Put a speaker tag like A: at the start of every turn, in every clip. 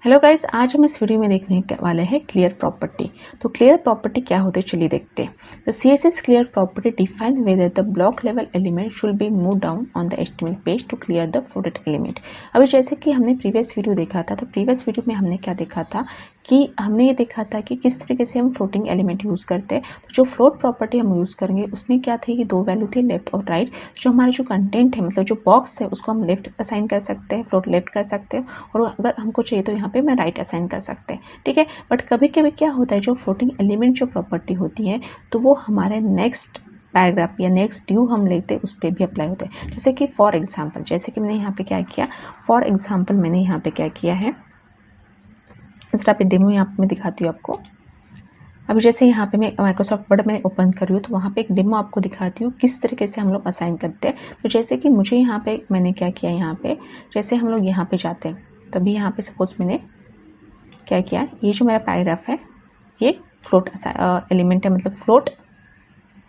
A: Hello guys, आज हम इस वीडियो में देखने वाले हैं क्लियर प्रॉपर्टी। तो क्लियर प्रॉपर्टी क्या होती है चलिए देखते हैं। The CSS clear property define whether the block level element should be move down on the estimate page to clear the floated element. अभी जैसे कि हमने प्रीवियस वीडियो देखा था, तो प्रीवियस वीडियो में हमने क्या देखा था कि हमने ये देखा था कि किस तरीके से हम फ्लोटिंग एलिमेंट यूज़ करते हैं। तो जो फ्लोट प्रॉपर्टी हम यूज़ करेंगे उसमें क्या थी कि दो वैल्यू थी, लेफ्ट और राइट। जो हमारे जो कंटेंट है, मतलब जो बॉक्स है, उसको हम लेफ्ट असाइन कर सकते हैं, फ्लोट लेफ्ट कर सकते हैं, और अगर हमको चाहिए तो यहाँ पे मैं राइट असाइन कर सकते हैं। ठीक है, बट कभी कभी क्या होता है, जो फ्लोटिंग एलिमेंट जो प्रॉपर्टी होती है तो वो हमारे नेक्स्ट पैराग्राफ या नेक्स्ट ड्यू हम लेते हैं उस पर भी अप्लाई होता है। जैसे कि फॉर एग्जाम्पल, जैसे कि मैंने यहाँ पे क्या किया, फॉर एग्जाम्पल मैंने यहाँ पे क्या किया है, इस तरह पे डेमो यहाँ पे मैं दिखाती हूँ आपको। अभी जैसे यहाँ पे मैं माइक्रोसॉफ्ट वर्ड में ओपन कर रही हूँ, तो वहाँ पे एक डेमो आपको दिखाती हूँ किस तरीके से हम लोग असाइन करते हैं। तो जैसे कि मुझे यहाँ पे मैंने क्या किया, यहाँ पे जैसे हम लोग यहाँ पे जाते हैं, तभी यहाँ पे सपोज मैंने क्या किया, ये जो मेरा पैराग्राफ है ये फ्लोट एलिमेंट है, मतलब फ्लोट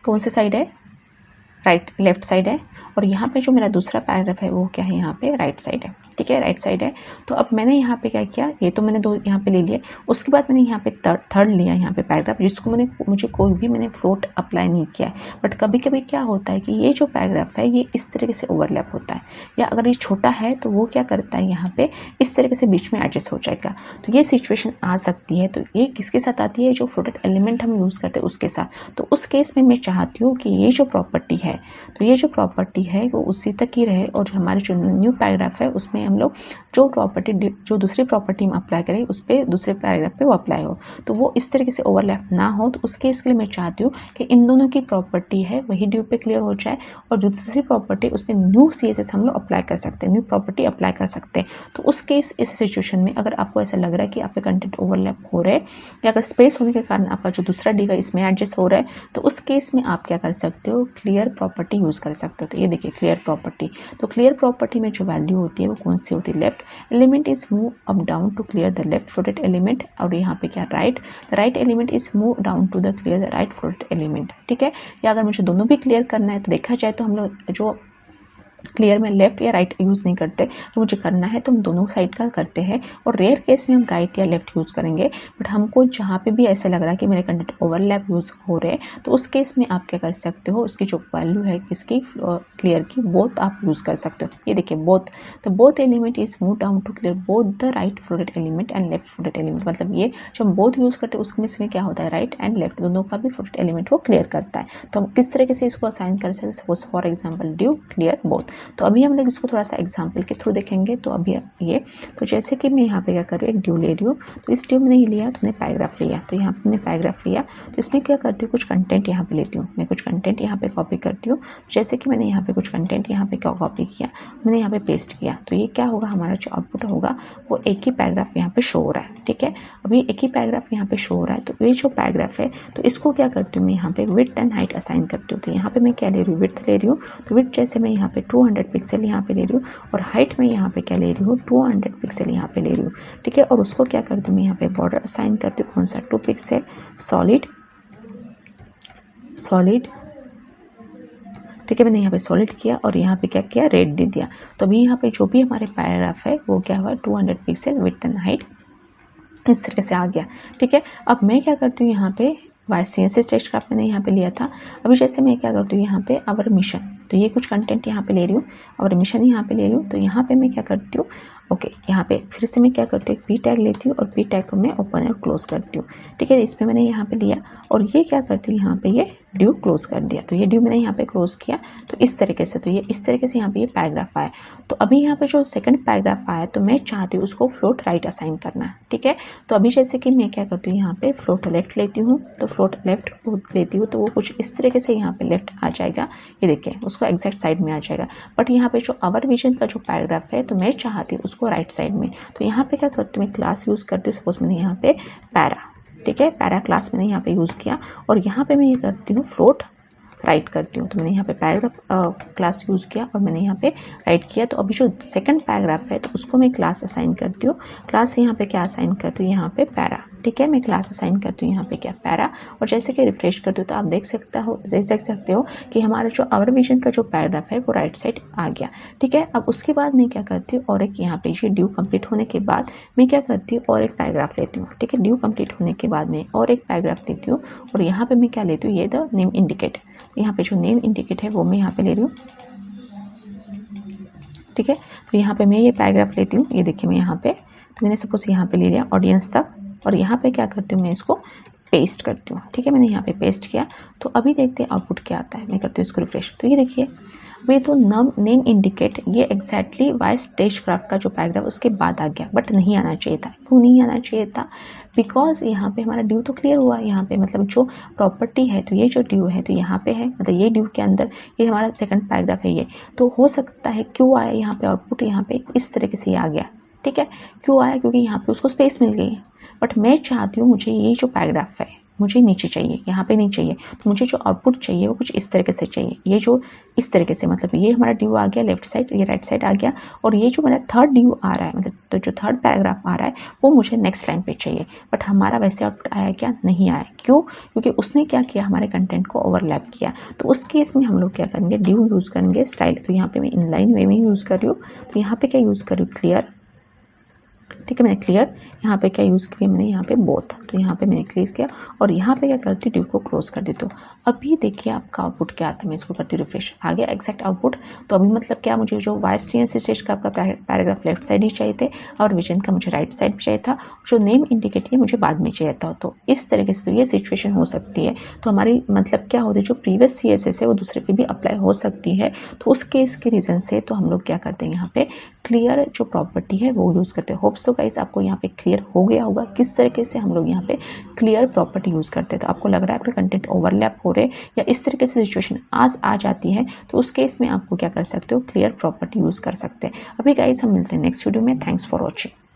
A: कौन से साइड है, राइट लेफ्ट साइड है, और यहाँ पे जो मेरा दूसरा पैराग्राफ है वो क्या है, यहाँ पे राइट साइड है। ठीक है, राइट साइड है। तो अब मैंने यहाँ पे क्या किया, ये तो मैंने दो यहाँ पे ले लिए, उसके बाद मैंने यहाँ पे थर्ड लिया यहाँ पे पैराग्राफ, जिसको मुझे कोई भी मैंने फ्लोट अप्लाई नहीं किया है। बट कभी कभी क्या होता है कि ये जो पैराग्राफ है ये इस तरीके से ओवरलैप होता है, या अगर ये छोटा है तो वो क्या करता है, यहाँ पे इस तरीके से बीच में एडजस्ट हो जाएगा। तो ये सिचुएशन आ सकती है। तो ये किसके साथ आती है, जो फ्लोटेड एलिमेंट हम यूज़ करते हैं उसके साथ। तो उस केस में मैं चाहती हूँ कि ये जो प्रॉपर्टी है, तो ये जो प्रॉपर्टी है वो उसी तक ही रहे, और हमारे जो न्यू पैराग्राफ है उसमें हम लोग जो दूसरी प्रॉपर्टी हम अप्लाई करें उस पर दूसरे पैराग्राफ पे वो अप्लाई हो, तो वो इस तरीके से ओवरलैप ना हो। तो उस केस के लिए मैं चाहती हूँ कि इन दोनों की प्रॉपर्टी है वही ड्यू पे क्लियर हो जाए, और जो दूसरी प्रॉपर्टी उस पर न्यू सीएसएस हम लोग अप्लाई कर सकते हैं, न्यू प्रॉपर्टी अप्लाई कर सकते हैं। तो उस केस इस सिचुएशन में अगर आपको ऐसा लग रहा है कि आपके कंटेंट ओवरलैप हो रहे हैं, या अगर स्पेस होने के कारण आपका जो दूसरा डिवाइस में एडजस्ट हो रहा है, तो उस केस में आप क्या कर सकते हो, क्लियर प्रॉपर्टी यूज़ कर सकते हो। तो ये देखिए क्लियर प्रॉपर्टी। तो क्लियर प्रॉपर्टी में जो वैल्यू होती है वो कौन सी होती है, left element is move up down to clear the left floated element, और यहाँ पे क्या right element is move down to the clear the right floated element. ठीक है, या अगर मुझे दोनों भी क्लियर करना है तो देखा जाए तो हम लोग जो क्लियर में लेफ्ट या राइट यूज़ नहीं करते, तो मुझे करना है तो हम दोनों साइड का करते हैं, और रेयर केस में हम राइट या लेफ्ट यूज़ करेंगे। बट हमको जहाँ पे भी ऐसा लग रहा है कि मेरे कंटेंट ओवरलैप यूज़ हो रहे हैं, तो उस केस में आप क्या कर सकते हो, उसकी जो वैल्यू है किसकी, क्लियर की, बोथ आप यूज़ कर सकते हो। ये देखिए बोथ, तो both element is move down to clear both the right floated element and left floated element. मतलब ये जब हम बोथ यूज़ करते हैं उसमें क्या होता है, राइट एंड लेफ्ट दोनों का भी फ्लोटेड एलिमेंट वो क्लियर करता है। तो हम किस तरीके से इसको असाइन कर सकते हैं, suppose for example due clear both. तो अभी हम लोग इसको थोड़ा सा एग्जाम्पल के थ्रू देखेंगे। तो अभी ये, तो जैसे कि मैं यहाँ पे क्या कर रही हूँ, एक ड्यू ले रही हूँ, तो इस ड्यू में नहीं लिया तो मैंने पैराग्राफ लिया, तो यहाँ पे मैंने पैराग्राफ लिया, तो इसमें क्या करती हूँ, कुछ कंटेंट यहाँ पे लेती हूँ, मैं कुछ कंटेंट यहाँ पे कॉपी करती हूँ। जैसे कि मैंने यहाँ पे कुछ कंटेंट यहाँ पे कॉपी किया, मैंने यहाँ पे पेस्ट किया, तो ये क्या होगा, हमारा जो आउटपुट होगा वो एक ही पैराग्राफ यहाँ पे शो हो रहा है। ठीक है, अभी एक ही पैराग्राफ यहाँ पे शो हो रहा है। तो ये जो पैराग्राफ है तो इसको क्या करती हूँ, मैं यहाँ पे विड्थ एंड हाइट असाइन करती हूँ। तो यहाँ पे मैं क्या ले रही हूँ, विड्थ ले रही हूँ, तो विड्थ जैसे मैं यहाँ पे 200 पिक्सल यहाँ पे ले रही हूँ, और हाइट में यहाँ पे क्या ले रही हूँ, 200 पिक्सल यहाँ पे ले रही हूँ। ठीक है, और उसको क्या करती हूँ, मैं यहाँ पे बॉर्डर असाइन करती हूँ, कौन सा, 2 पिक्सल सॉलिड। ठीक है, मैंने यहाँ पे सॉलिड किया और यहाँ पे क्या किया, रेड दे दिया। तो अभी यहाँ पे जो भी हमारे पैराग्राफ है वो क्या हुआ, 200 पिक्सल विड्थ एंड हाइट इस तरीके से आ गया। ठीक है, अब मैं क्या करती हूँ, यहाँ पे CSS टेक्स्ट मैंने यहाँ पे लिया था। अभी जैसे मैं क्या करती हूँ, यहाँ पे आवर मिशन, तो ये कुछ कंटेंट यहाँ पे ले रही हूँ, आवर मिशन यहाँ पे ले रही हूँ। तो यहाँ पे मैं क्या करती हूँ, ओके, यहाँ पे फिर से मैं क्या करती हूँ, पी टैग लेती हूँ, और पी टैग को मैं ओपन और क्लोज करती हूँ। ठीक है, इसमें मैंने यहाँ पे लिया, और ये क्या करती हूँ, यहाँ पे ये ड्यू क्लोज कर दिया। तो ये ड्यू मैंने यहाँ पे क्लोज किया, तो इस तरीके से, तो ये इस तरीके से यहाँ पे ये पैराग्राफ आया। तो अभी यहाँ पे जो सेकंड पैराग्राफ आया, तो मैं चाहती हूँ उसको फ्लोट राइट असाइन करना है। ठीक है, तो अभी जैसे कि मैं क्या करती हूँ, यहाँ पे फ्लोट लेफ्ट लेती हूँ, तो फ्लोट लेफ्ट लेती हूँ, तो वो कुछ इस तरीके से यहाँ पे लेफ्ट आ जाएगा। ये देखिए उसको एग्जैक्ट साइड में आ जाएगा। बट यहाँ पे जो आवर विजन का जो पैराग्राफ है, तो मैं चाहती हूँ उसको राइट साइड में। तो यहाँ पे क्या करती हूँ, मैं क्लास यूज़ करती हूँ, सपोज मैंने यहाँ पे पैरा, ठीक है, पैरा क्लास मैंने यहाँ पे यूज़ किया, और यहाँ पे मैं ये करती हूँ फ्लोट राइट करती हूँ। तो मैंने यहाँ पे पैराग्राफ क्लास यूज़ किया और मैंने यहाँ पे राइट किया। तो अभी जो सेकंड पैराग्राफ है तो उसको मैं क्लास असाइन करती हूँ। क्लास यहाँ पे क्या असाइन करती हूँ, यहाँ पे पैरा, ठीक है। मैं क्लास असाइन करती हूँ यहाँ पे क्या, पैरा। और जैसे कि रिफ्रेश करती हूँ तो आप देख सकते हो कि हमारा जो आवर विजन का जो पैराग्राफ है वो राइट साइड आ गया, ठीक है। अब उसके बाद मैं क्या करती हूँ, और एक यहाँ पे ये ड्यू कंप्लीट होने के बाद मैं क्या करती हूँ, और एक पैराग्राफ लेती हूँ, ठीक है। ड्यू कंप्लीट होने के बाद मैं और एक पैराग्राफ लेती हूँ और यहाँ पे मैं क्या लेती हूँ, ये द नेम इंडिकेट। यहाँ पे जो नेम इंडिकेट है वो मैं यहाँ पे ले रही हूँ, ठीक है। तो यहाँ पे मैं ये पैराग्राफ लेती हूँ, ये देखिए मैं यहाँ पे, तो मैंने सपोज यहाँ पे ले लिया ऑडियंस तक, और यहाँ पे क्या करती हूँ, मैं इसको पेस्ट करती हूँ, ठीक है। मैंने यहाँ पे पेस्ट किया। तो अभी देखते हैं आउटपुट क्या आता है। मैं करती हूँ इसको रिफ्रेश। तो ये देखिए अभी तो नेम इंडिकेट ये एग्जैक्टली वाई स्टेज क्राफ्ट का जो पैराग्राफ उसके बाद आ गया, बट नहीं आना चाहिए था। क्यों नहीं आना चाहिए था? बिकॉज यहाँ पे हमारा ड्यू तो क्लियर हुआ। यहाँ पे मतलब जो प्रॉपर्टी है, तो ये जो ड्यू है तो यहाँ पे है, मतलब ये ड्यू के अंदर ये हमारा सेकंड पैराग्राफ है ये। तो हो सकता है क्यों आया यहाँ पे आउटपुट, यहाँ पे इस तरीके से आ गया, ठीक है। क्यों आया? क्योंकि यहाँ पे उसको स्पेस मिल गई। बट मैं चाहती हूँ मुझे ये जो पैराग्राफ है मुझे नीचे चाहिए, यहाँ पे नहीं चाहिए। तो मुझे जो आउटपुट चाहिए वो कुछ इस तरीके से चाहिए। ये जो इस तरीके से, मतलब ये हमारा ड्यू आ गया लेफ्ट साइड, ये राइट साइड आ गया, और ये जो मेरा थर्ड ड्यू आ रहा है, मतलब तो जो थर्ड पैराग्राफ आ रहा है वो मुझे नेक्स्ट लाइन पे चाहिए। बट हमारा वैसे आउटपुट आया क्या? नहीं आया। क्यों? क्योंकि उसने क्या किया, हमारे कंटेंट को ओवरलैप किया। तो उस केस में हम लोग क्या करेंगे, ड्यू यूज़ करेंगे स्टाइल। तो यहाँ पे मैं इनलाइन वे में यूज़ कर रही हूँ। तो यहाँ पे क्या यूज़ कर रही हूँ, क्लियर, ठीक है। मैंने क्लियर यहाँ पे क्या यूज़ किया, मैंने यहाँ पे बोथ। तो यहाँ पे मैंने क्लियर किया और यहाँ पे क्या करती हूँ, ड्यू को क्लोज कर देती हूँ। अभी देखिए आपका आउटपुट क्या आता है। मैं इसको करती हूँ रिफ्रेश, आ गया एग्जैक्ट आउटपुट। तो अभी मतलब क्या, मुझे जो वाइस स्टेज का आपका पैराग्राफ लेफ्ट साइड ही चाहिए थे और विजन का मुझे राइट साइड चाहिए था। जो नेम इंडिकेट है मुझे बाद में चाहिए था। तो इस तरीके से तो ये सिचुएशन हो सकती है। तो हमारी मतलब क्या होती है, जो प्रीवियस CSS है वो दूसरे पे भी अप्लाई हो सकती है। तो उस केस के रीज़न से तो हम लोग क्या करते हैं, यहाँ पे क्लियर जो प्रॉपर्टी है वो यूज़ करते हैं। होप सो गाइस आपको यहाँ पे क्लियर हो गया होगा किस तरीके से हम लोग यहाँ पे क्लियर प्रॉपर्टी यूज़ करते हैं। तो आपको लग रहा है आपके कंटेंट ओवरलैप हो रहे या इस तरीके से सिचुएशन आज आ जाती है, तो उस केस में आपको क्या कर सकते हो, क्लियर प्रॉपर्टी यूज़ कर सकते हैं। अभी गाइस हम मिलते हैं नेक्स्ट वीडियो में। Thanks for watching.